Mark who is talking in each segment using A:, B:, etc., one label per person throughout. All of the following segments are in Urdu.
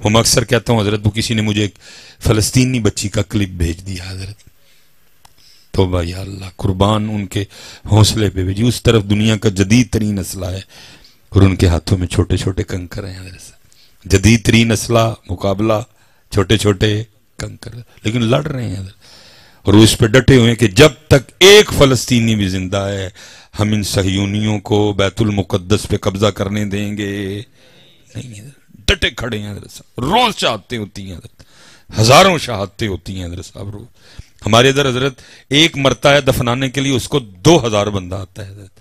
A: وہ میں اکثر کہتا ہوں حضرت، وہ کسی نے مجھے ایک فلسطینی بچی کا کلپ بھیج دیا حضرت، توبہ یا اللہ، قربان ان کے حوصلے پہ بھیجی. اس طرف دنیا کا جدید ترین اسلحہ ہے اور ان کے ہاتھوں میں چھوٹے چھوٹے کنکر ہیں حضرت. جدید ترین اسلحہ، مقابلہ، چھوٹے چھوٹے کنکر، لیکن لڑ رہے ہیں حضرت. اور وہ اس پہ ڈٹے ہوئے ہیں کہ جب تک ایک فلسطینی بھی زندہ ہے ہم ان صہیونیوں کو بیت المقدس پہ قبضہ کرنے دیں گے نہیں. ڈٹے کھڑے ہیں حضرت صاحب. روز شہادتیں ہوتی ہیں حضرت، ہزاروں شہادتیں ہوتی ہیں حضرت صاحب روز. ہمارے ادھر حضرت ایک مرتا ہے دفنانے کے لیے اس کو 2000 بندہ آتا ہے حضرت،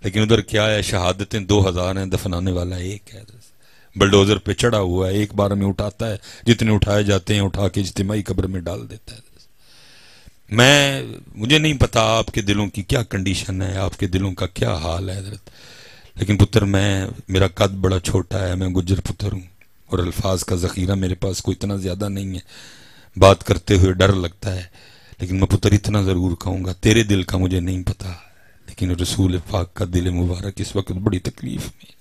A: لیکن ادھر کیا ہے، شہادتیں 2000 ہیں، دفنانے والا ایک ہے حضرت. بلڈوزر پہ چڑھا ہوا ہے، ایک بار میں اٹھاتا ہے، جتنے اٹھائے جاتے ہیں اٹھا کے اجتماعی قبر میں ڈال دیتا ہے. مجھے نہیں پتا آپ کے دلوں کی کیا کنڈیشن ہے، آپ کے دلوں کا کیا حال ہے حضرت، لیکن پتر میرا قد بڑا چھوٹا ہے، میں گجر پتر ہوں اور الفاظ کا ذخیرہ میرے پاس کوئی اتنا زیادہ نہیں ہے، بات کرتے ہوئے ڈر لگتا ہے، لیکن میں پتر اتنا ضرور کہوں گا، تیرے دل کا مجھے نہیں پتا، لیکن رسول پاک کا دل مبارک اس وقت بڑی تکلیف میں.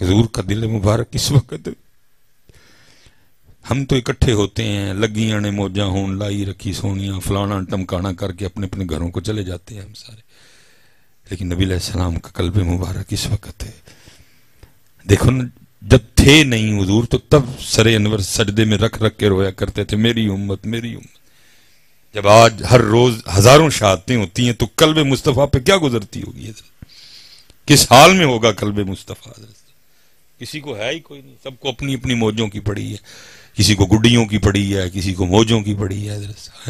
A: حضور کا دل مبارک اس وقت، ہم تو اکٹھے ہوتے ہیں، لگیاں نے موجاں ہون لائی رکھی سونیاں، فلانا ٹمکانا کر کے اپنے اپنے گھروں کو چلے جاتے ہیں ہم سارے، لیکن نبی علیہ السلام کا قلب مبارک اس وقت ہے. دیکھو نا، جب تھے نہیں حضور تو تب سر انور سجدے میں رکھ رکھ کے رویا کرتے تھے، میری امت میری امت. جب آج ہر روز ہزاروں شہادتیں ہوتی ہیں تو قلب مصطفیٰ پہ کیا گزرتی ہوگی حضرت، کس حال میں ہوگا قلب مصطفیٰ حضرت. کسی کو ہے ہی کوئی نہیں، سب کو اپنی اپنی موجوں کی پڑی ہے، کسی کو گڈیوں کی پڑی ہے، کسی کو موجوں کی پڑی ہے حضرت.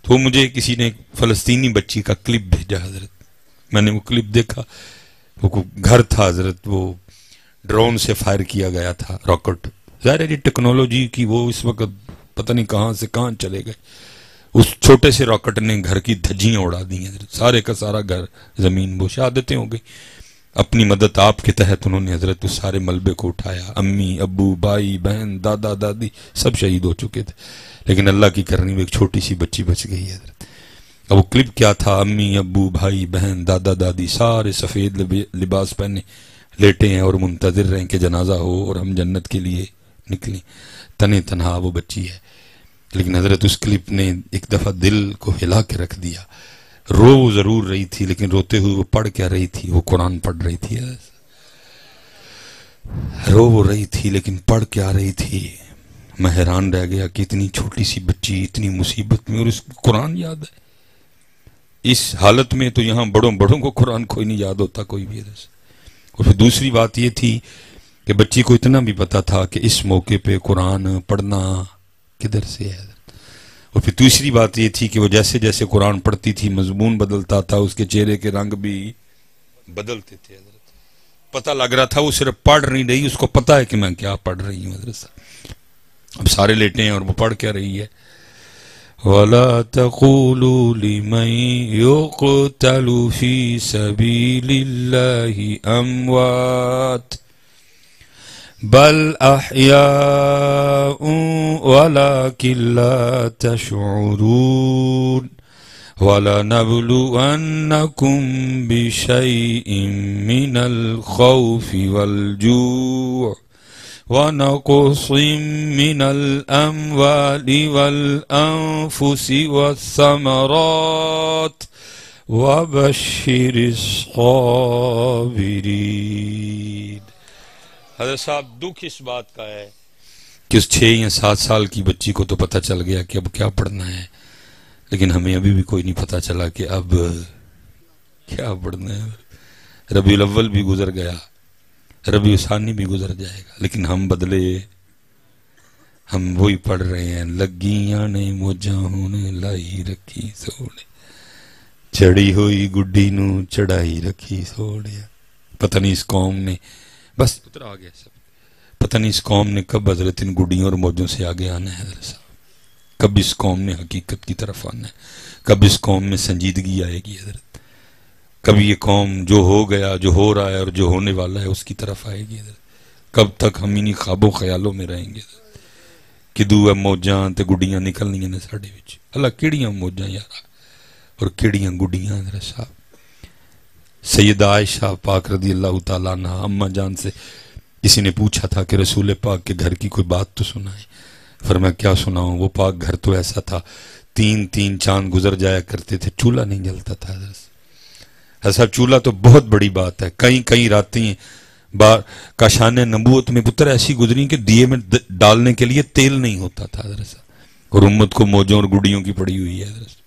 A: تو مجھے کسی نے ایک فلسطینی بچی کا کلپ بھیجا حضرت، میں نے وہ کلپ دیکھا، وہ گھر تھا حضرت، وہ ڈرون سے فائر کیا گیا تھا راکٹ. ظاہر ہے جی ٹیکنالوجی کی وہ اس وقت پتہ نہیں کہاں سے کہاں چلے گئے، اس چھوٹے سے راکٹ نے گھر کی دھجیاں اڑا دی ہیں حضرت، سارے کا سارا گھر زمین وہ شہادتیں ہو گئی. اپنی مدد آپ کے تحت انہوں نے حضرت اس سارے ملبے کو اٹھایا، امی ابو بھائی بہن دادا دادی سب شہید ہو چکے تھے، لیکن اللہ کی کرنی میں ایک چھوٹی سی بچی بچ گئی حضرت. اب وہ کلپ کیا تھا، امی ابو بھائی بہن دادا دادی سارے سفید لباس پہنے لیٹے ہیں اور منتظر رہیں کہ جنازہ ہو اور ہم جنت کے لیے نکلیں. تنہا تنہا وہ بچی ہے، لیکن حضرت اس کلپ نے ایک دفعہ دل کو ہلا کے رکھ دیا. رو ضرور رہی تھی لیکن روتے ہوئے وہ پڑھ کیا رہی تھی، وہ قرآن پڑھ رہی تھی. رو رہی تھی لیکن پڑھ کیا رہی تھی. میں حیران رہ گیا کہ اتنی چھوٹی سی بچی اتنی مصیبت میں اور اس کو قرآن یاد ہے. اس حالت میں تو یہاں بڑوں کو قرآن کوئی نہیں یاد ہوتا کوئی بھی. اور پھر دوسری بات یہ تھی کہ بچی کو اتنا بھی پتا تھا کہ اس موقع پہ قرآن پڑھنا کدھر سے ہے. اور پھر تیسری بات یہ تھی کہ وہ جیسے جیسے قرآن پڑھتی تھی مضمون بدلتا تھا، اس کے چہرے کے رنگ بھی بدلتے تھے حضرت. پتہ لگ رہا تھا وہ صرف پڑھ نہیں رہی، اس کو پتہ ہے کہ میں کیا پڑھ رہی ہوں حضرت. اب سارے لیٹے ہیں اور وہ پڑھ کیا رہی ہے، وَلَا تَقُولُوا لِمَن يُقْتَلُ فِي سَبِيلِ اللَّهِ أَمْوَاتٌ بل احیاء ولکن لا تشعرون وَلَنَبْلُوَنَّكُمْ بِشَيْءٍ مِّنَ الْخَوْفِ وَالْجُوعِ وَنَقْصٍ مِّنَ الْأَمْوَالِ وَالْأَنفُسِ وَالثَّمَرَاتِ وَبَشِّرِ الصَّابِرِينَ. حضرت صاحب دکھ اس بات کا ہے کہ اس 6 یا 7 سال کی بچی کو تو پتہ چل گیا کہ اب کیا پڑھنا ہے، لیکن ہمیں ابھی بھی کوئی نہیں پتہ چلا کہ اب کیا پڑھنا ہے. ربیع الاول بھی گزر گیا، ربیع ثانی بھی گزر جائے گا، لیکن ہم بدلے ہم وہی پڑھ رہے ہیں. لگیاں نے موجاں ہونے لائی رکھی سوڑے، چڑھی ہوئی گڈی نو چڑھائی رکھی سوڑیا. پتہ نہیں اس قوم نے بس پتر آ گیا سب، پتہ نہیں اس قوم نے کب حضرت ان گڈیوں اور موجوں سے آگے آنا ہے حضرت صاحب، کب اس قوم نے حقیقت کی طرف آنا ہے، کب اس قوم میں سنجیدگی آئے گی حضرت، کب یہ قوم جو ہو گیا جو ہو رہا ہے اور جو ہونے والا ہے اس کی طرف آئے گی حضرت. کب تک ہم انہی خواب و خیالوں میں رہیں گے کہ دو موجاں تے گڈیاں نکلنی نے ساڑے وچ. اللہ کیڑیاں موجاں یارا اور کیڑیاں گڈیاں حضرت صاحب. سیدہ عائشہ پاک رضی اللہ تعالیٰ عنہ اماں جان سے کسی نے پوچھا تھا کہ رسول پاک کے گھر کی کوئی بات تو سنائے. فرمایا کیا سناؤں؟ وہ پاک گھر تو ایسا تھا 3 چاند گزر جایا کرتے تھے، چولہا نہیں جلتا تھا. ایسا چولہا تو بہت بڑی بات ہے. کئی راتیں کاشان نبوت میں پتر ایسی گزری کہ دیے میں ڈالنے کے لیے تیل نہیں ہوتا تھا حضرت، اور امت کو موجوں اور گڑیوں کی پڑی ہوئی ہے حضرت.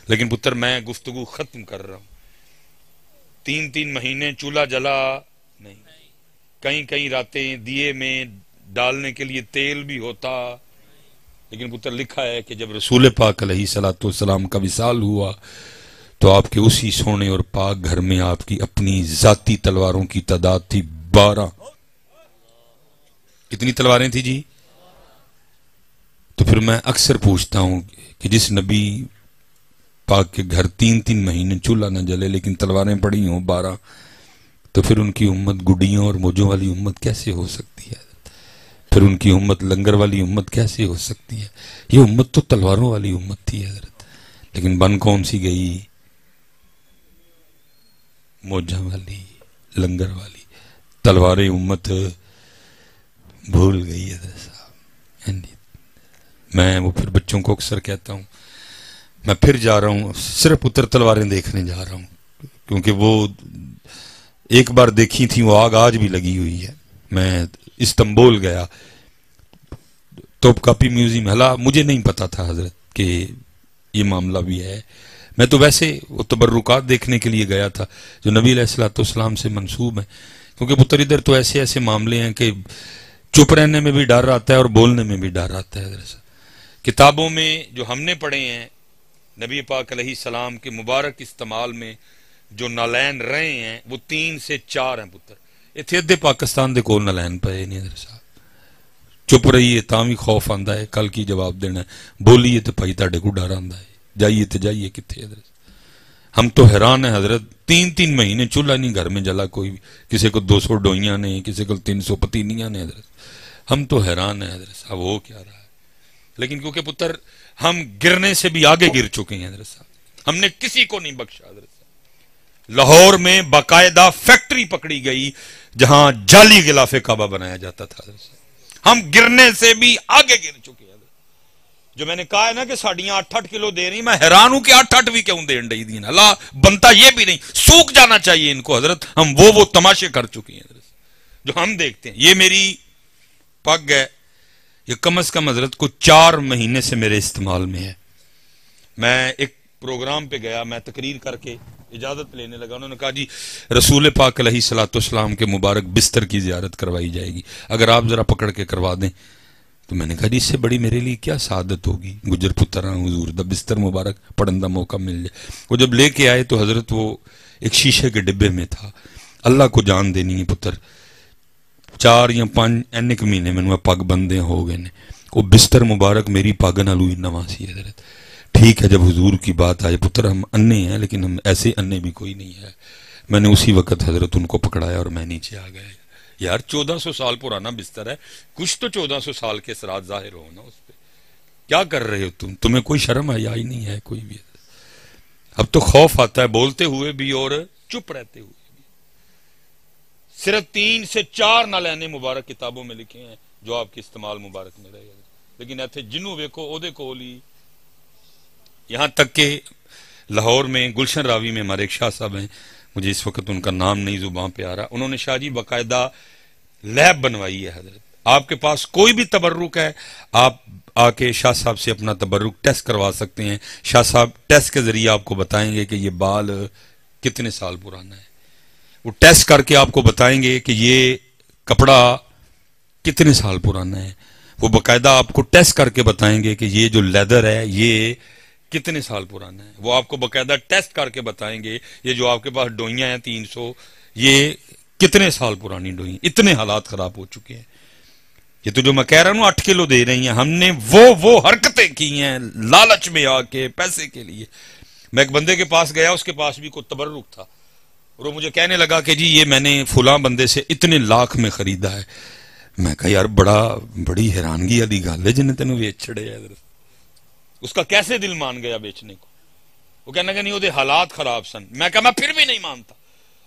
A: لیکن پتر میں گفتگو ختم کر رہا ہوں. 3 مہینے چولہا جلا نہیں، کئی راتیں دیے میں ڈالنے کے لیے تیل بھی ہوتا. لیکن پتر لکھا ہے کہ جب رسول پاک علیہ الصلوۃ والسلام کا وصال ہوا تو آپ کے اسی سونے اور پاک گھر میں آپ کی اپنی ذاتی تلواروں کی تعداد تھی 12. کتنی تلواریں تھی جی؟ تو پھر میں اکثر پوچھتا ہوں کہ جس نبی پاک کے گھر 3 مہینے چولہا نہ جلے لیکن تلواریں پڑی ہوں 12، تو پھر ان کی امت گڈیوں اور موجوں والی امت کیسے ہو سکتی ہے؟ پھر ان کی امت لنگر والی امت کیسے ہو سکتی ہے؟ یہ امت تو تلواروں والی امت تھی حضرت. لیکن بن کون سی گئی؟ موجہ والی، لنگر والی. تلواریں امت بھول گئی حضرت صاحب. میں وہ پھر بچوں کو اکثر کہتا ہوں میں پھر جا رہا ہوں صرف پتر تلواریں دیکھنے جا رہا ہوں، کیونکہ وہ ایک بار دیکھی تھی وہ آگ آج بھی لگی ہوئی ہے. میں استنبول گیا، توپ کاپی میوزیم. حالانکہ مجھے نہیں پتا تھا حضرت کہ یہ معاملہ بھی ہے. میں تو ویسے وہ تبرکات دیکھنے کے لیے گیا تھا جو نبی علیہ الصلوۃ والسلام سے منسوب ہیں، کیونکہ پتر ادھر تو ایسے معاملے ہیں کہ چپ رہنے میں بھی ڈر آتا ہے اور بولنے میں بھی ڈر آتا ہے حضرت. کتابوں میں جو ہم نے پڑھے ہیں نبی پاک علیہ السلام کے مبارک استعمال میں جو نالین رہے ہیں وہ 3 سے 4 ہیں پتر. اتنے ادھے پاکستان دے کول نالین پے نہیں حضرت صاحب. چپ رہیے تاں بھی خوف آندا ہے، کل کی جواب دینا ہے. بولیے تو بھائی تہاڈے کو ڈر آندا ہے، جائیے تو جائیے کتنے حضرت. ہم تو حیران ہیں حضرت 3 مہینے چولہا نہیں گھر میں جلا کوئی. کسی کو 200 ڈوئیاں نہیں، کسی کو 300 پتینیاں نہیں حضرت. ہم تو حیران ہیں حضرت صاحب ہو کیا رہا ہے. لیکن کیونکہ پتر ہم گرنے سے بھی آگے گر چکے ہیں حضرت صاحب. ہم نے کسی کو نہیں بخشا حضرت صاحب. لاہور میں باقاعدہ فیکٹری پکڑی گئی جہاں جعلی غلاف کعبہ بنایا جاتا تھا حضرت صاحب. ہم گرنے سے بھی آگے گر چکے ہیں. جو میں نے کہا ہے نا کہ ساڑیاں 8-8 کلو دے رہی، میں حیران ہوں کہ 8-8 بھی کیوں دین رہی دین. اللہ بنتا یہ بھی نہیں، سوکھ جانا چاہیے ان کو حضرت. ہم وہ تماشے کر چکے ہیں حضرت جو ہم دیکھتے ہیں. یہ میری پگ ہے، یہ کم از کم حضرت کو 4 مہینے سے میرے استعمال میں ہے. میں ایک پروگرام پہ گیا، میں تقریر کر کے اجازت لینے لگا. انہوں نے کہا جی رسول پاک علیہ الصلوۃ والسلام کے مبارک بستر کی زیارت کروائی جائے گی، اگر آپ ذرا پکڑ کے کروا دیں. تو میں نے کہا جی اس سے بڑی میرے لیے کیا سعادت ہوگی، گجر پتراں حضور دا بستر مبارک پڑھن دا موقع مل جائے. وہ جب لے کے آئے تو حضرت وہ ایک شیشے کے ڈبے میں تھا. اللہ کو جان دینی ہے پتر 4 یا 5 اینک مہینے میں پگ بندے ہو گئے نے. وہ بستر مبارک میری پگ نال ہوئی نواں سی حضرت. ٹھیک ہے جب حضور کی بات آئے پتر ہم انے ہیں لیکن ہم ایسے انے بھی کوئی نہیں ہے. میں نے اسی وقت حضرت ان کو پکڑایا اور میں نیچے آ گیا. یار 1400 سال پرانا بستر ہے، کچھ تو 1400 سال کے اثرات ظاہر ہو نا اس پہ. کیا کر رہے ہو تمہیں کوئی شرم آیا ہی نہیں ہے کوئی بھی. اب تو خوف آتا ہے بولتے ہوئے بھی اور چپ رہتے ہوئے بھی. صرف 3 سے 4 نالین مبارک کتابوں میں لکھے ہیں جو آپ کے استعمال مبارک میں رہے گا. لیکن ایتھے جنوں ویکھو او دے کول ہی. یہاں تک کہ لاہور میں گلشن راوی میں ہمارے ایک شاہ صاحب ہیں، مجھے اس وقت ان کا نام نہیں زبان پہ آ رہا. انہوں نے شاہ جی باقاعدہ لیب بنوائی ہے حضرت. آپ کے پاس کوئی بھی تبرک ہے آپ آ کے شاہ صاحب سے اپنا تبرک ٹیسٹ کروا سکتے ہیں. شاہ صاحب ٹیسٹ کے ذریعے آپ کو بتائیں گے کہ یہ بال کتنے سال پرانا ہے. وہ ٹیسٹ کر کے آپ کو بتائیں گے کہ یہ کپڑا کتنے سال پرانا ہے. وہ باقاعدہ آپ کو ٹیسٹ کر کے بتائیں گے کہ یہ جو لیدر ہے یہ کتنے سال پرانا ہے. وہ آپ کو باقاعدہ ٹیسٹ کر کے بتائیں گے یہ جو آپ کے پاس ڈوئیاں ہیں 300 یہ کتنے سال پرانی ڈوئیں. اتنے حالات خراب ہو چکے ہیں. یہ تو جو میں کہہ رہا ہوں 8 کلو دے رہی ہیں. ہم نے وہ حرکتیں کی ہیں لالچ میں آ کے پیسے کے لیے. میں ایک بندے کے پاس گیا، اس کے پاس بھی کوئی تبرک تھا اور وہ مجھے کہنے لگا کہ جی یہ میں نے فلاں بندے سے اتنے لاکھ میں خریدا ہے. میں کہا یار بڑی حیرانگی والی گل ہے جنہیں تینوں ویچ چھڑے ہے. اس کا کیسے دل مان گیا بیچنے کو؟ وہ کہنا کہ نہیں وہ حالات خراب سن. میں کہا میں پھر بھی نہیں مانتا.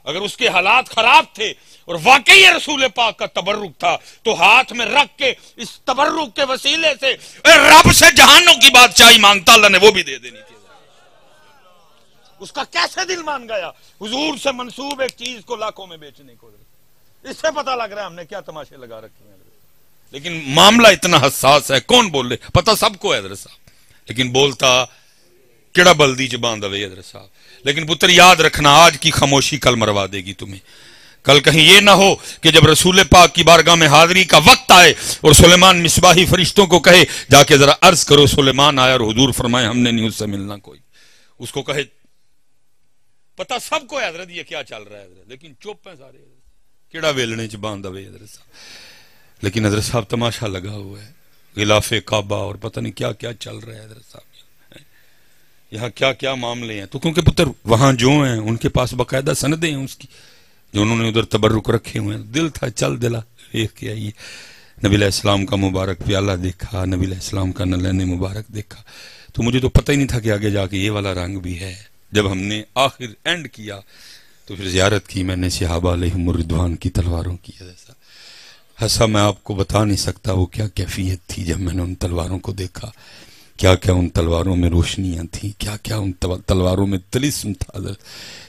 A: اگر اس کے حالات خراب تھے اور واقعی یہ رسول پاک کا تبرک تھا تو ہاتھ میں رکھ کے اس تبرک کے وسیلے سے رب سے جہانوں کی بادشاہی مانگتا، اللہ نے وہ بھی دے دینی تھی۔ اس کا کیسے دل مان گیا حضور سے منسوب ایک چیز کو لاکھوں میں بیچنے کو؟ اس سے پتہ لگ رہا ہے ہم نے کیا تماشے لگا رکھے ہیں۔ لیکن معاملہ اتنا حساس ہے، کون بولے پتہ سب کو ہے حضرت صاحب، لیکن بولتا کیڑا بلدی چ باندھ ہوئے حضرت صاحب۔ لیکن پتر یاد رکھنا، آج کی خاموشی کل مروا دے گی تمہیں۔ کل کہیں یہ نہ ہو کہ جب رسول پاک کی بارگاہ میں حاضری کا وقت آئے اور سلیمان مصباحی فرشتوں کو کہے جا کے ذرا عرض کرو سلیمان آیا، اور حضور فرمائے ہم نے نہیں اس سے ملنا کوئی، اس کو کہے پتہ سب کو ہے حضرت یہ کیا چل رہا ہے حضرت، لیکن چپ ہیں سارے، کیڑا ویلنے چ باندھ ہوئے حضرت صاحب۔ لیکن حضرت صاحب تماشا لگا ہوا ہے، غلاف کعبہ اور پتہ نہیں کیا کیا چل رہا ہے حضرت صاحب، یہاں کیا کیا معاملے ہیں۔ تو کیونکہ پتر وہاں جو ہیں ان کے پاس باقاعدہ سندیں ہیں اس کی، جو انہوں نے ادھر تبرک رکھے ہوئے ہیں، دل تھا چل دلا دیکھ کے آئیے۔ نبی علیہ السلام کا مبارک پیالہ دیکھا، نبی علیہ السلام کا نلین مبارک دیکھا، تو مجھے تو پتہ ہی نہیں تھا کہ آگے جا کے یہ والا رنگ بھی ہے۔ جب ہم نے آخر اینڈ کیا تو پھر زیارت کی میں نے صحابہ علیہم الرضوان کی تلواروں کی، ایسا میں آپ کو بتا نہیں سکتا وہ کیا کیفیت تھی جب میں نے ان تلواروں کو دیکھا، کیا کیا ان تلواروں میں روشنیاں تھیں، کیا کیا ان تلواروں میں طلسم تھا حضرت،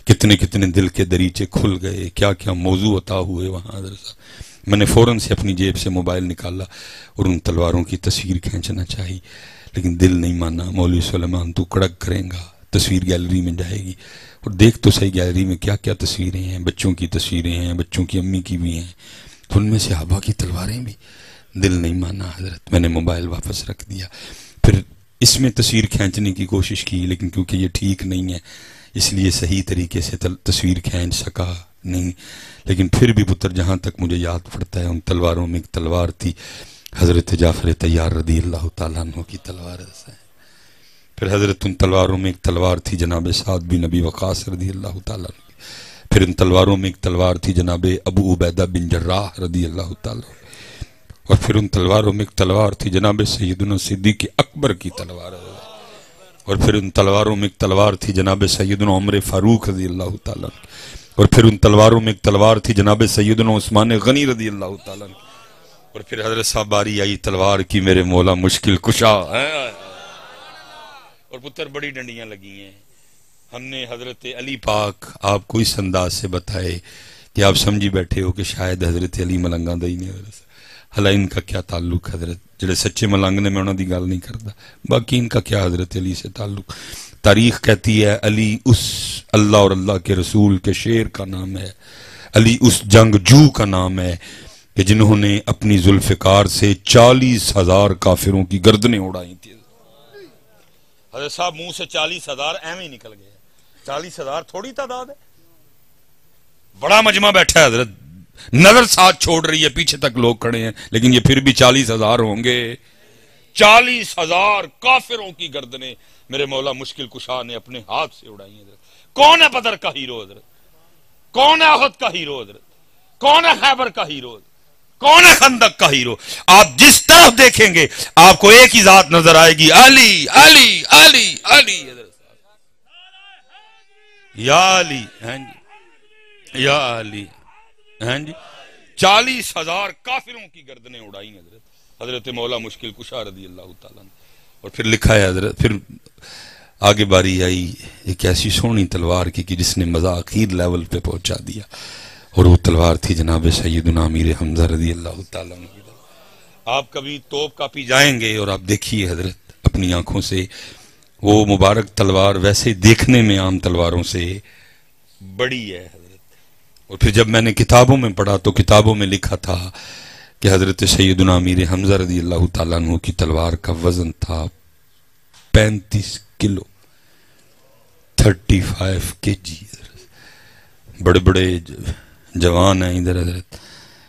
A: کتنے کتنے دل کے دریچے کھل گئے، کیا کیا موضوع عطا ہوئے وہاں حضرت۔ میں نے فوراً سے اپنی جیب سے موبائل نکالا اور ان تلواروں کی تصویر کھینچنا چاہی، لیکن دل نہیں مانا۔ مولوی سلیمان تو کڑک کریں گا، تصویر گیلری میں جائے گی، اور دیکھ تو صحیح گیلری میں کیا کیا تصویریں ہیں، بچوں کی تصویریں ہیں، بچوں کی امی کی بھی ہیں، تو ان میں صحابہ کی تلواریں بھی۔ دل نہیں مانا حضرت، میں نے موبائل واپس رکھ دیا۔ پھر اس میں تصویر کھینچنے کی کوشش کی، لیکن کیونکہ یہ ٹھیک نہیں ہے اس لیے صحیح طریقے سے تصویر کھینچ سکا نہیں۔ لیکن پھر بھی پتر جہاں تک مجھے یاد پڑتا ہے ان تلواروں میں ایک تلوار تھی حضرت جعفر طیار رضی اللہ تعالیٰ عنہ کی تلوار ہے۔ پھر حضرت ان تلواروں میں ایک تلوار تھی جناب سعد بن نبی وقاص رضی اللہ تعالیٰ عنہ۔ پھر ان تلواروں میں ایک تلوار تھی جناب ابو عبیدہ بن جراح رضی اللہ تعالیٰ عنہ۔ اور پھر ان تلواروں میں ایک تلوار تھی جناب سیدنا صدیق اکبر کی تلوار۔ اور پھر ان تلواروں میں ایک تلوار تھی جناب سیدنا عمر فاروق رضی اللہ تعالیٰ عنہ۔ اور پھر ان تلواروں میں ایک تلوار تھی جناب سیدنا عثمان غنی رضی اللہ تعالیٰ عنہ۔ اور پھر حضرت صاحب باری آئی تلوار کی میرے مولا مشکل کشا، اور پتر بڑی ڈنڈیاں لگی ہیں۔ ہم نے حضرت علی پاک آپ کو اس انداز سے بتائے کہ آپ سمجھی بیٹھے ہو کہ شاید حضرت علی ملنگاں دئی نے، حالہ ان کا کیا تعلق حضرت، جڑے سچے ملنگ نے میں انہوں دی گل نہیں کرتا، باقی ان کا کیا حضرت علی سے تعلق۔ تاریخ کہتی ہے علی اس اللہ اور اللہ کے رسول کے شیر کا نام ہے، علی اس جنگجو کا نام ہے کہ جنہوں نے اپنی ذوالفقار سے 40,000 کافروں کی گردنیں اڑائی تھی۔ حضرت صاحب منہ سے 40,000 ایویں نکل گئے، 40,000 تھوڑی تعداد ہے، بڑا مجمع بیٹھا ہے حضرت، نظر ساتھ چھوڑ رہی ہے، پیچھے تک لوگ کھڑے ہیں، لیکن یہ پھر بھی 40,000 ہوں گے۔ 40,000 کافروں کی گردنیں میرے مولا مشکل کشا نے اپنے ہاتھ سے اڑائی ہیں۔ کون ہے بدر کا ہیرو حضرت؟ کون ہے احد کا ہیرو حضرت؟ کون ہے خیبر کا ہیرو؟ کون ہے خندق کا ہیرو؟ آپ جس طرف دیکھیں گے آپ کو ایک ہی ذات نظر آئے گی، علی علی علی علی حضرت یا علی، یا علی، ہیں جی 40,000 کافروں کی گردنیں اڑائی حضرت مولا مشکل کشا رضی اللہ تعالیٰ نے۔ اور پھر لکھا ہے حضرت، پھر آگے باری آئی ایک ایسی سونی تلوار کی کہ جس نے مزہ اخیر لیول پہ پہنچا دیا، اور وہ تلوار تھی جناب سیدنا امیر حمزہ رضی اللہ تعالیٰ عنہ۔ آپ کبھی توپ کاپی جائیں گے اور آپ دیکھیے حضرت اپنی آنکھوں سے، وہ مبارک تلوار ویسے دیکھنے میں عام تلواروں سے بڑی ہے حضرت۔ اور پھر جب میں نے کتابوں میں پڑھا تو کتابوں میں لکھا تھا کہ حضرت سیدنا امیر حمزہ رضی اللہ تعالیٰ عنہ کی تلوار کا وزن تھا 35 کلو، 35 kg۔ بڑے بڑے جوان ہیں ادھر حضرت،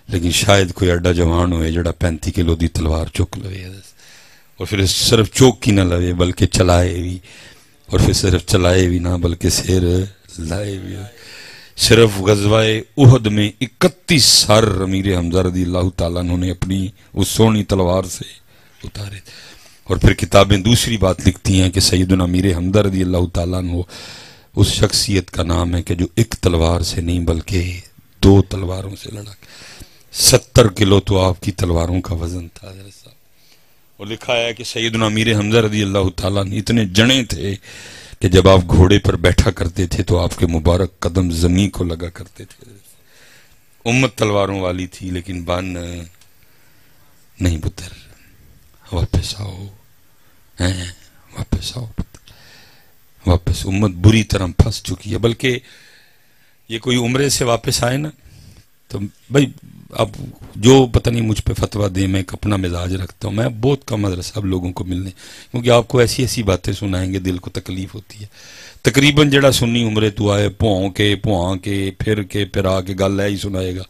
A: لیکن شاید کوئی ایڈا جوان ہوئے جڑا 35 کلو دی تلوار چک لوے حضرت، اور پھر صرف چوک ہی نہ لوے بلکہ چلائے بھی، اور پھر صرف چلائے بھی نہ بلکہ سیر لائے بھی۔ صرف غزوہ احد میں 31 سر امیر حمزہ رضی اللہ تعالیٰ عنہ نے اپنی اس سونی تلوار سے اتارے۔ اور پھر کتابیں دوسری بات لکھتی ہیں کہ سیدنا امیر حمزہ رضی اللہ تعالیٰ عنہ اس شخصیت کا نام ہے کہ جو ایک تلوار سے نہیں بلکہ 2 تلواروں سے لڑا. 70 کلو تو آپ کی تلواروں کا وزن تھا حضرت صاحب. اور لکھا ہے کہ سیدنا امیر حمزہ رضی اللہ تعالیٰ نے اتنے جنے تھے کہ جب آپ گھوڑے پر بیٹھا کرتے تھے تو آپ کے مبارک قدم زمین کو لگا کرتے تھے. امت تلواروں والی تھی لیکن بن نہیں پتر. واپس آؤ، واپس آؤ پتر، واپس. امت بری طرح پھنس چکی ہے. بلکہ یہ کوئی عمرے سے واپس آئے نا تو بھائی اب جو پتہ نہیں مجھ پہ فتویٰ دے، میں ایک اپنا مزاج رکھتا ہوں. میں بہت کم حضرت صاحب لوگوں کو ملنے، کیونکہ آپ کو ایسی ایسی باتیں سنائیں گے دل کو تکلیف ہوتی ہے. تقریباً جڑا سنی عمرے تو آئے پوہاں کے پھر آ کے گل ہے ہی سنائے گا.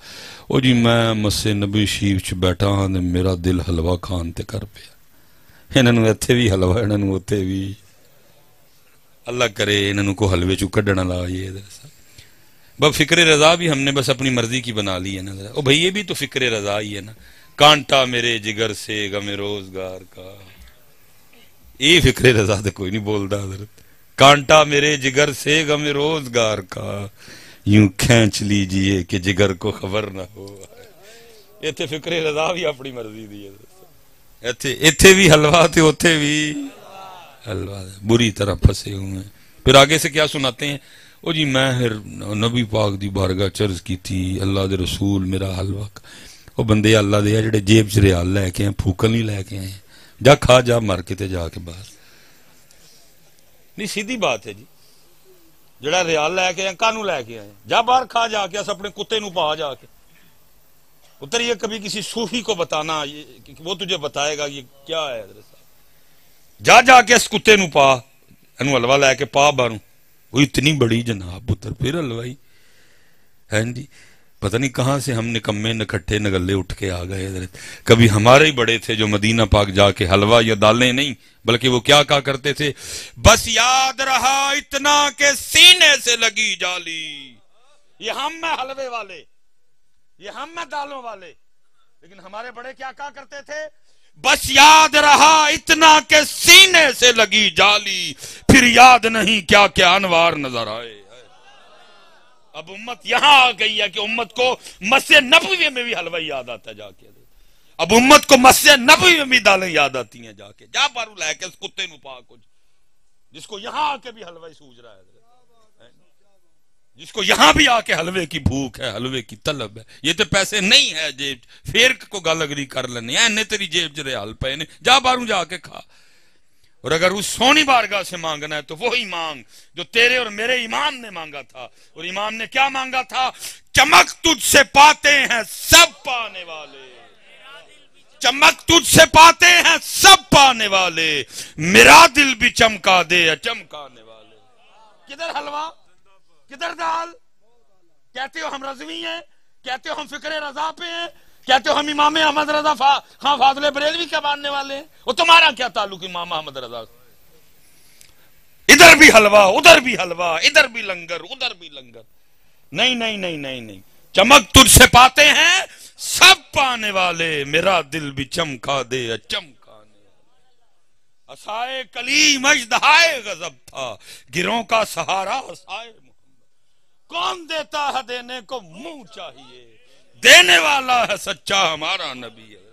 A: او جی میں مسے نبی شریف چ بیٹھا ہاں میرا دل حلوہ کھان تے کر پیا. انہوں اتنے بھی حلوہ، انہوں اتنے بھی. اللہ کرے انہوں کو حلوے چو کڈنا لا. یہ بس فکر رضا بھی ہم نے بس اپنی مرضی کی بنا لی ہے نا. او بھائی یہ بھی تو فکر رضا ہی ہے نا. کانٹا میرے جگر سے غم روزگار کا. یہ فکر رضا تو کوئی نہیں بولتا حضرت. کانٹا میرے جگر سے غم روزگار کا، یوں کھینچ لیجئے کہ جگر کو خبر نہ ہو. ایتھے فکر رضا بھی اپنی مرضی دی ہے. ایتھے بھی حلوہ تھے، اوتھے بھی حلوہ. بری طرح پھنسے ہوئے ہیں. پھر آگے سے کیا سناتے ہیں؟ او جی میں نبی پاک دی بارگاہ چرز کی تھی، اللہ دے رسول میرا حلوہ. او بندے اللہ دے جڑے جیب چ ریال لے کے ہیں، پھوکل نہیں لے کے ہیں. جا کھا جا مر کے تے جا کے باہر. نہیں سیدھی بات ہے جی. جڑا ریال لے کے ہیں کانو لے کے آئے، جا باہر کھا جا کے. اپنے کتے نو پا جا کے اتر. یہ کبھی کسی صوفی کو بتانا، وہ تجھے بتائے گا یہ کیا ہے حضرت صاحب. جا کے اس کتے نو پا، انو حلوہ لے کے پا باہروں. وہ اتنی بڑی جناب پتر پھر حلوائی ہے جی. پتہ نہیں کہاں سے ہم نکمے نکھٹے نگلے اٹھ کے آ گئے حضرت. کبھی ہمارے ہی بڑے تھے جو مدینہ پاک جا کے حلوہ یا دالیں نہیں بلکہ وہ کیا کہا کرتے تھے؟ بس یاد رہا اتنا کہ سینے سے لگی جالی. یہ ہم میں حلوے والے، یہ ہم میں دالوں والے. لیکن ہمارے بڑے کیا کہا کرتے تھے؟ بس یاد رہا اتنا کہ سینے سے لگی جالی، پھر یاد نہیں کیا کیا انوار نظر آئے. اب امت یہاں آ گئی ہے کہ امت کو مسجد نبوی میں بھی حلوہ یاد آتا ہے جا کے. اب امت کو مسجد نبوی میں بھی دالیں یاد آتی ہیں جا کے. جا بارو لے کے اس کتے نو پا کچھ، جس کو یہاں آ کے بھی حلوہ سوج رہا ہے، جس کو یہاں بھی آ کے حلوے کی بھوک ہے، حلوے کی طلب ہے. یہ تو پیسے نہیں ہے جیب پھر کو گل اگری کر لینے ہیں. تیری جیب چ ریال پے نے، جا باروں جا کے کھا. اور اگر اس سونی بارگاہ سے مانگنا ہے تو وہی مانگ جو تیرے اور میرے امام نے مانگا تھا. اور امام نے کیا مانگا تھا؟ چمک تجھ سے پاتے ہیں سب پانے والے، چمک تجھ سے پاتے ہیں سب پانے والے، میرا دل بھی چمکا دے چمکانے والے. کدھر حلوہ، کدھر دال؟ کہتے ہو ہم رضوی ہیں، کہتے ہو ہم فکر رضا پہ ہیں، کہتے ہو ہم امام احمد رضا خان فاضل بریلوی کے ماننے والے ہیں. وہ تمہارا کیا تعلق امام احمد رضا؟ ادھر بھی حلوہ ادھر بھی حلوہ، ادھر بھی لنگر ادھر بھی لنگر. نہیں نہیں نہیں نہیں نہیں. چمک تجھ سے پاتے ہیں سب پانے والے، میرا دل بھی چمکا دے چمکانے. عصائے کلیم اژدہائے غضب تھا، گروں کا سہارا عصائے محمد. کون دیتا ہے دینے کو منہ چاہیے، دینے والا ہے سچا ہمارا نبی ہے.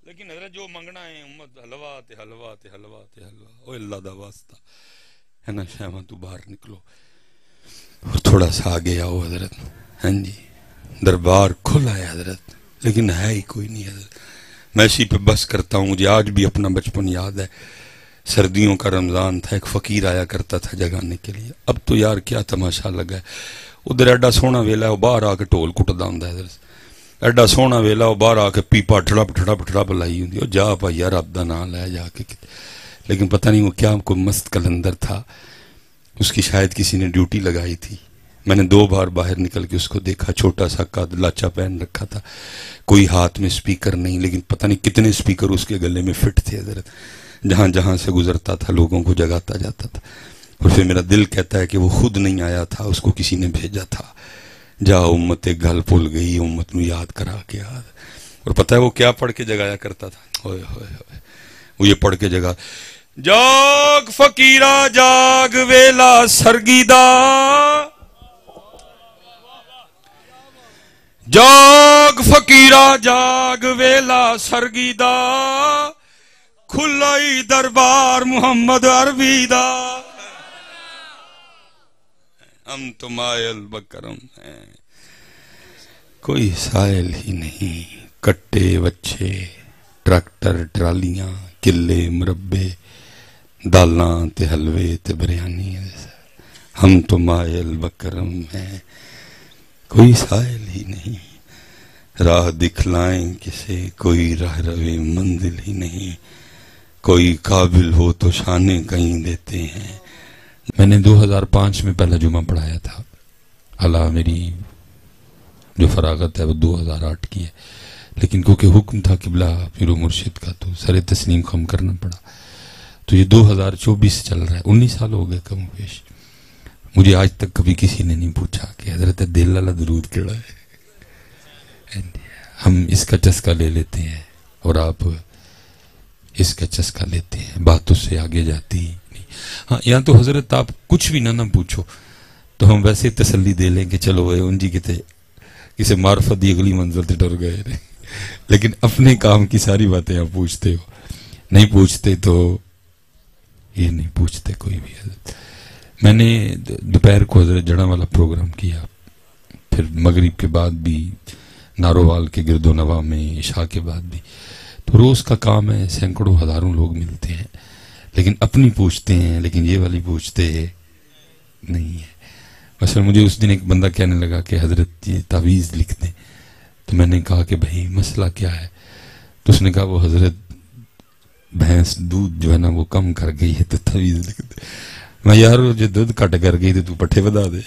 A: لیکن حضرت جو منگنا ہے امت حلوہ تے حلوہ تے حلوہ تے حلوہ. او اللہ دا واسطہ ہے نا شہمہ تو باہر نکلو اور تھوڑا سا آگے آؤ حضرت. ہاں جی دربار کھلا ہے حضرت، لیکن ہے ہی کوئی نہیں حضرت. میں اسی پہ بس کرتا ہوں. مجھے آج بھی اپنا بچپن یاد ہے. سردیوں کا رمضان تھا، ایک فقیر آیا کرتا تھا جگانے کے لیے. اب تو یار کیا تماشا لگا ہے. ادھر ایڈا سونا ویلا ہے، وہ باہر آ کے ٹول کٹدا ہوندا ہے حضرت. ایڈا سونا ویلا وہ باہر آ کے پیپا ٹھڑپ ٹھڑپ ٹھڑپ لائی ہوندی. جا بھائی یار رب دا نام لے جا کے. لیکن پتہ نہیں وہ کیا کوئی مست کلندر تھا، اس کی شاید کسی نے ڈیوٹی لگائی تھی. میں نے 2 بار باہر نکل کے اس کو دیکھا. چھوٹا سا قد، لاچا پہن رکھا تھا، کوئی ہاتھ میں سپیکر نہیں، لیکن پتہ نہیں کتنے سپیکر اس کے گلے میں فٹ تھے حضرت. جہاں جہاں سے گزرتا تھا لوگوں کو جگاتا جاتا تھا. اور پھر میرا دل کہتا ہے کہ وہ خود نہیں آیا تھا، اس کو کسی نے بھیجا تھا. جا امت ایک گل بھول گئی، امت نو یاد کرا کے یاد. اور پتہ ہے وہ کیا پڑھ کے جگایا کرتا تھا؟ ہوئے ہوئے ہوئے وہ یہ پڑھ کے جگا ਜਾਗ ਫਕੀਰਾ ਜਾਗ ਵੇਲਾ ਸਰਗੀ ਦਾ, ਜਾਗ ਫਕੀਰਾ ਜਾਗ ਵੇਲਾ ਸਰਗੀ ਦਾ, ਖੁੱਲਾ ਹੀ ਦਰਬਾਰ ਮੁਹੰਮਦ ਅਰਬੀ ਦਾ। ہم تو مائل بکرم ہیں، کوئی سائل ہی نہیں، کٹے وچھے ٹریکٹر ٹرالیاں کلے مربے دالاں تے حلوے تے بریانی، ہم تو مائل بکرم ہیں، کوئی سائل ہی نہیں، راہ دکھلائیں کسے کوئی راہ روے منزل ہی نہیں، کوئی قابل ہو تو شانے کہیں دیتے ہیں۔ میں نے 2005 میں پہلا جمعہ پڑھایا تھا، اللہ میری جو فراغت ہے وہ 2008 کی ہے، لیکن کیونکہ حکم تھا قبلہ پیر و مرشد کا تو سر تسلیم خم کرنا پڑا، تو یہ 2024 چل رہا ہے، 19 سال ہو گئے کم و بیش۔ مجھے آج تک کبھی کسی نے نہیں پوچھا کہ حضرت دل والا درود کیڑا ہے۔ ہم اس کا چسکا لے لیتے ہیں اور آپ اس کا چسکا لیتے ہیں، باتوں سے آگے جاتی نہیں۔ ہاں یہاں تو حضرت آپ کچھ بھی نہ پوچھو تو ہم ویسے تسلی دے لیں کہ چلو ان جی کسی معرفت دی اگلی منزل تے ڈر گئے، لیکن اپنے کام کی ساری باتیں آپ پوچھتے ہو، نہیں پوچھتے تو یہ نہیں پوچھتے کوئی بھی۔ حضرت میں نے دوپہر کو حضرت جڑا والا پروگرام کیا، پھر مغرب کے بعد بھی نارووال کے گرد و نواح میں، عشاء کے بعد بھی، تو روز کا کام ہے، سینکڑوں ہزاروں لوگ ملتے ہیں، لیکن اپنی پوچھتے ہیں، لیکن یہ والی پوچھتے نہیں ہے۔ مثلا مجھے اس دن ایک بندہ کہنے لگا کہ حضرت یہ تعویذ لکھ دیں، تو میں نے کہا کہ بھائی مسئلہ کیا ہے؟ تو اس نے کہا وہ حضرت بھینس دودھ جو ہے نا وہ کم کر گئی ہے تو تعویذ لکھ دے۔ میں یار جو دودھ کٹ کر گئی تو پٹھے بدا دے،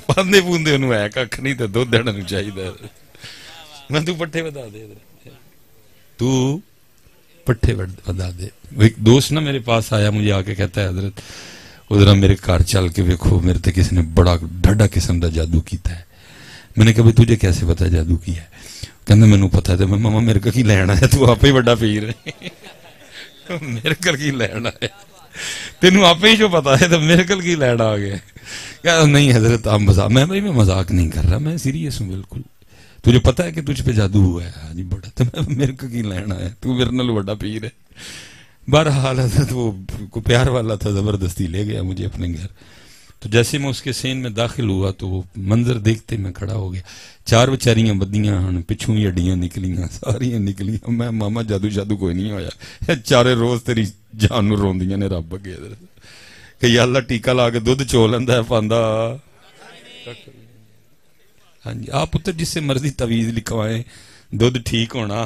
A: پاندے پوندے انہوں ہے کھ نہیں تو دودھ دینا نہیں چاہیے، میں تو پٹھے بدا دے، تو پٹھے بدا دے۔ ایک دوست نا میرے پاس آیا، مجھے آ کے کہتا ہے حضرت ادھر میرے کار چل کے ویکھو میرے تے کسی نے بڑا ڈھڈا قسم دا جادو کیتا ہے۔ میں نے کہا بھئی تجھے کیسے پتا جادو کیا ہے؟ کہنا میں نے پتا ہے۔ تو میں ماما میرے کو کی لینا ہے، تو آپ ہی بڑا پیر ہے، میرے کل کی لینا ہے، تینوں آپ ہی جو پتا ہے تو میرے کل کی لینا آ گیا۔ کہا نہیں حضرت آپ مذاق، میں بھائی میں مذاق نہیں کر رہا، میں سیریس ہوں بالکل، تجھے پتا ہے کہ تجھ پہ جادو ہوا ہے؟ ہاں جی بڑا، تو میرے کو کی لینا ہے، تو میرے نال بڑا پیر ہے۔ بہرحال حضرت وہ کو پیار والا تھا، زبردستی لے گیا مجھے اپنے گھر۔ تو جیسے میں اس کے سین میں داخل ہوا تو وہ منظر دیکھتے میں کھڑا ہو گیا، چار بچاریاں بدیاں ہن پچھوں ہی ہڈیاں نکلیاں، ساریاں نکلیاں۔ میں ماما جادو شادو کوئی نہیں ہویا، چارے روز تیری جان نو روندیاں نے رب اگے کہ یا اللہ ٹیکا لا کے دودھ چو لیندا ہے پاندا۔ ہاں جی آپ پتر جس سے مرضی تعویذ لکھوائیں دودھ ٹھیک ہونا۔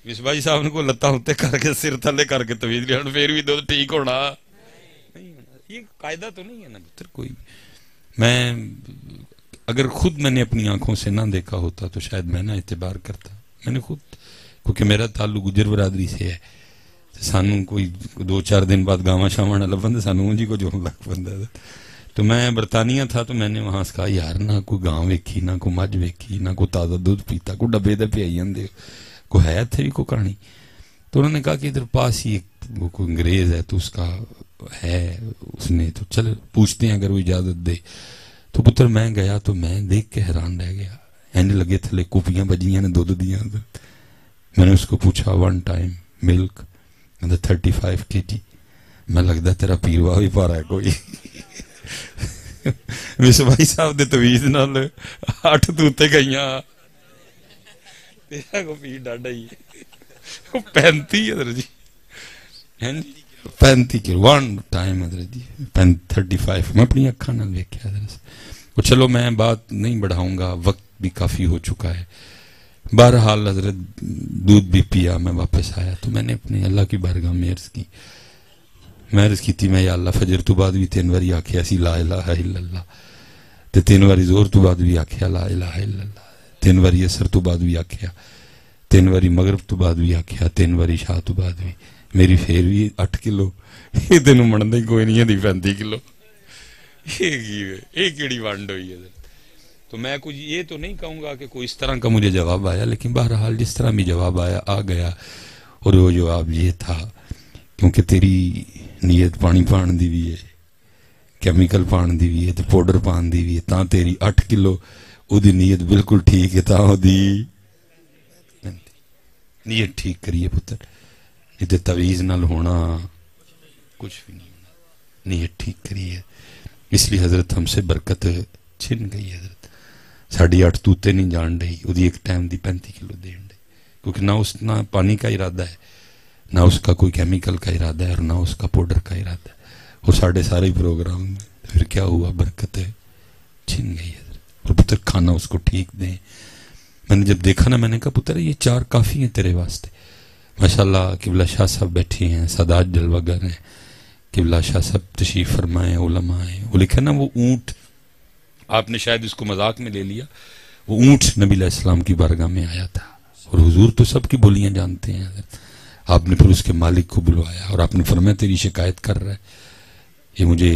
A: مصباحی صاحب نے کو لتاں ہوتے کر کے سر تھلے کر کے تعویذ لیا، پھر بھی دودھ ٹھیک ہونا نہیں ہونا، یہ قاعدہ تو نہیں ہے نا پتر کوئی۔ میں اگر خود میں نے اپنی آنکھوں سے نہ دیکھا ہوتا تو شاید میں نہ اعتبار کرتا، میں نے خود، کیونکہ میرا تعلق گجر برادری سے ہے، سانوں کوئی 2-4 دن بعد گاواں شاواں نہ لبن، سانوں جی کو جو لگ بندہ۔ تو میں برطانیہ تھا تو میں نے وہاں سے کہا یار نہ کوئی گاؤں ویکھی، نہ کوئی مجھ ویکھی، نہ کوئی تازہ دودھ پیتا، کوئی ڈبے دے پہ آئی جاندے، کوئی ہے تھے بھی کوئی کہانی۔ تو انہوں نے کہا کہ ادھر پاس ہی وہ کوئی انگریز ہے تو اس کا ہے، اس نے تو چل پوچھتے ہیں اگر وہ اجازت دے۔ تو پتر میں گیا تو میں دیکھ کے حیران رہ گیا، اینج لگے تھلے کوپیاں بجیاں نے دودھ دیاں۔ میں نے اس کو پوچھا 1 ٹائم ملک 35 kg، میں لگتا تیرا پیروا بھی پارا ہے کوئی۔ مصباحی صاحب دے تویز نال 8 توتے گئیاں، تیرا کو پیر ڈاڈا ہی ہے 35 حضرت جی، 35 کلو 1 ٹائم حضرت جی 35۔ میں اپنی اکھاں نال ویکھیا حضرت۔ وہ چلو میں بات نہیں بڑھاؤں گا، وقت بھی کافی ہو چکا ہے۔ بہرحال حضرت دودھ بھی پیا، میں واپس آیا تو میں نے اپنے اللہ کی بارگاہ میں عرض کی، میں عرض کی تھی میں یا اللہ فجر تو بعد بھی 3 باری آکھیا سی لا الہ الا اللہ، تے 3 باری زور تو بعد بھی آکھیا لا الہ الا اللہ، 3 باری عصر تو بعد بھی آکھیا، 3 باری مغرب تو بعد بھی آکھیا، 3 باری عشاء تو بعد بھی۔ میری پھر بھی 8 کلو، یہ تینوں مندا ہی کوئی نہیں ہے 35 کلو، یہ کیڑی ونڈ ہوئی ہے۔ تو میں کچھ یہ تو نہیں کہوں گا کہ کوئی اس طرح کا مجھے جواب آیا، لیکن بہرحال جس طرح بھی جواب آیا آ گیا، اور وہ جواب یہ تھا کیونکہ تیری نیت پانی پان دی بھی ہے، کیمیکل پان دی بھی ہے، تو پاؤڈر پان دی بھی ہے، تاں تیری 8 کلو او دی نیت بالکل ٹھیک ہے، تاں او دی نیت ٹھیک کریے پتر، یہ تے تویز نال ہونا کچھ بھی نہیں ہونا، نیت ٹھیک کریے۔ اس لیے حضرت ہم سے برکت چھن گئی، حضرت ساڑھی 8 توتے نہیں جان رہی، وہ ایک ٹائم دی 35 کلو دین رہی، کیونکہ نہ پانی کا ارادہ ہے، نہ اس کا کوئی کیمیکل کا ارادہ ہے، اور نہ اس کا پاؤڈر کا ارادہ ہے، اور سارے پروگرام میں پھر کیا ہوا، برکت چھن گئی حضرت۔ اور پتر کھانا اس کو ٹھیک دیں۔ میں نے جب دیکھا نا، میں نے کہا پتر یہ 4 کافی ہیں تیرے واسطے۔ ماشاءاللہ قبلہ شاہ صاحب بیٹھے ہیں، سادات جلوہ گر ہیں، قبلہ شاہ صاحب تشریف فرمائے، علماء ہیں، وہ لکھا نا وہ اونٹ، آپ نے شاید اس کو مذاق میں لے لیا، وہ اونٹ نبی علیہ السلام کی بارگاہ میں آیا تھا، اور حضور تو سب کی بولیاں جانتے ہیں، آپ نے پھر اس کے مالک کو بلوایا، اور آپ نے فرمایا تیری شکایت کر رہا ہے، یہ مجھے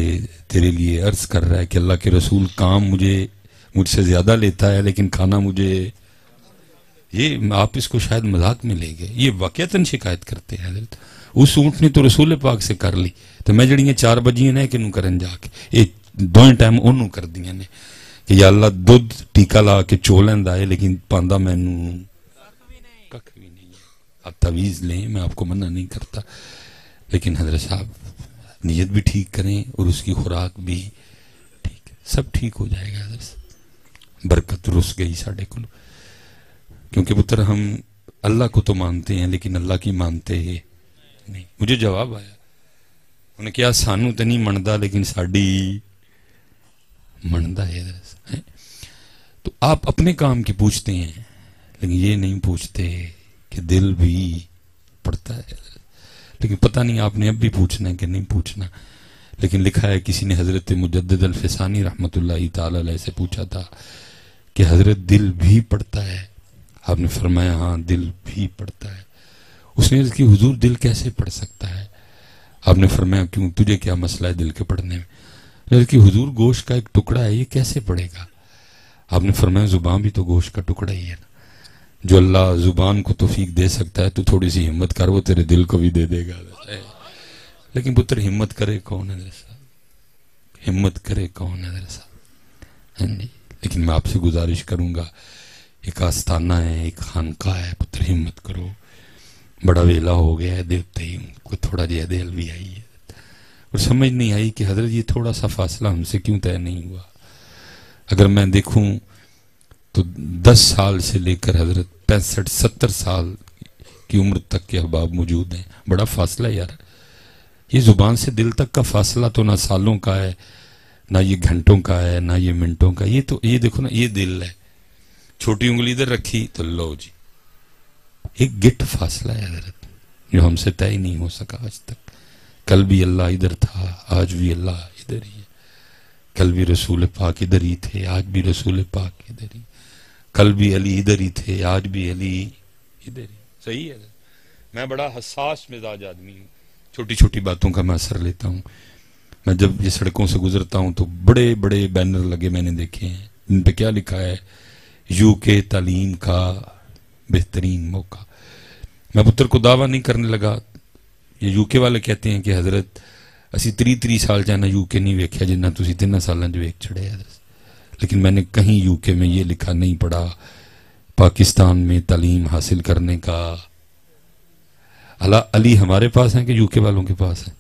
A: تیرے لیے عرض کر رہا ہے کہ اللہ کے رسول کام مجھ سے زیادہ لیتا ہے، لیکن کھانا مجھے، یہ آپ اس کو شاید مذاق میں لے گئے، یہ واقعتاً شکایت کرتے ہیں حضرت۔ اس اونٹ نے تو رسول پاک سے کر لی، تو میں جڑیاں 4 بجیاں نے کنوں کرن جا کے، یہ 2 ٹائم انہوں کر دیا نے کہ یا اللہ دودھ ٹیکا لا کے چو لیندہ ہے، لیکن پاندہ میں نوں ککھ بھی نہیں ہے۔ آپ تویز لیں، میں آپ کو منع نہیں کرتا، لیکن حضرت صاحب نیت بھی ٹھیک کریں، اور اس کی خوراک بھی ٹھیک، سب ٹھیک ہو جائے گا حضرت۔ برکت رس گئی ساڑھے کلو، کیونکہ پتر ہم اللہ کو تو مانتے ہیں، لیکن اللہ کی مانتے ہیں نہیں۔ مجھے جواب آیا، انہوں نے کیا سانو تو نہیں مندہ، لیکن ساڑھی مندہ ہے حضرت۔ تو آپ اپنے کام کی پوچھتے ہیں، لیکن یہ نہیں پوچھتے کہ دل بھی پڑتا ہے، لیکن پتہ نہیں آپ نے اب بھی پوچھنا ہے کہ نہیں پوچھنا۔ لیکن لکھا ہے کسی نے حضرت مجدد الفسانی رحمت اللہ تعالی علیہ سے پوچھا تھا کہ حضرت دل بھی پڑتا ہے؟ آپ نے فرمایا ہاں دل بھی پڑتا ہے۔ اس نے عرض کی حضور دل کیسے پڑھ سکتا ہے؟ آپ نے فرمایا کیوں، تجھے کیا مسئلہ ہے دل کے پڑھنے میں؟ عرض کی حضور گوشت کا ایک ٹکڑا ہے، یہ کیسے پڑھے گا؟ آپ نے فرمایا زبان بھی تو گوشت کا ٹکڑا ہی ہے نا، جو اللہ زبان کو توفیق دے سکتا ہے تو تھوڑی سی ہمت کر، وہ تیرے دل کو بھی دے دے گا۔ لیکن پتر ہمت کرے کون ہے حضرت صاحب؟ ہمت کرے کون ہے حضرت صاحب؟ ہاں جی، لیکن میں آپ سے گزارش کروں گا، ایک آستانہ ہے، ایک خانقاہ ہے، پتر ہمت کرو، بڑا ویلا ہو گیا ہے، دیکھتے ہی کوئی تھوڑا جہا دل بھی آئی ہے، اور سمجھ نہیں آئی کہ حضرت یہ تھوڑا سا فاصلہ ہم سے کیوں طے نہیں ہوا۔ اگر میں دیکھوں تو 10 سال سے لے کر حضرت 65-70 سال کی عمر تک کے احباب موجود ہیں، بڑا فاصلہ ہے یار۔ یہ زبان سے دل تک کا فاصلہ تو نہ سالوں کا ہے، نہ یہ گھنٹوں کا ہے، نہ یہ منٹوں کا، یہ تو یہ دیکھو نا، یہ دل ہے، چھوٹی انگلی ادھر رکھی تو لو جی، ایک گٹ فاصلہ ہے حضرت، جو ہم سے طے ہی نہیں ہو سکا آج تک۔ کل بھی اللہ ادھر تھا، آج بھی اللہ ادھر ہی ہے، کل بھی رسول پاک ادھر ہی تھے، آج بھی رسول پاک ادھر ہی، کل بھی علی ادھر ہی تھے، آج بھی علی ادھر ہی۔ صحیح ہے، میں بڑا حساس مزاج آدمی ہوں، چھوٹی چھوٹی باتوں کا میں اثر لیتا ہوں۔ میں جب یہ سڑکوں سے گزرتا ہوں تو بڑے بڑے بینر لگے میں نے دیکھے ہیں، ان پہ کیا لکھا ہے، یو کے تعلیم کا بہترین موقع۔ میں پتر کو دعویٰ نہیں کرنے لگا، یہ یو کے والے کہتے ہیں کہ حضرت اسی 30 سال جانا یو کے نہیں ویکھیا جنہ تسی 3 سالاں جو ایک چڑھے حضرت، لیکن میں نے کہیں یو کے میں یہ لکھا نہیں پڑھا پاکستان میں تعلیم حاصل کرنے کا۔ علی ہمارے پاس ہیں کہ یو کے والوں کے پاس ہیں؟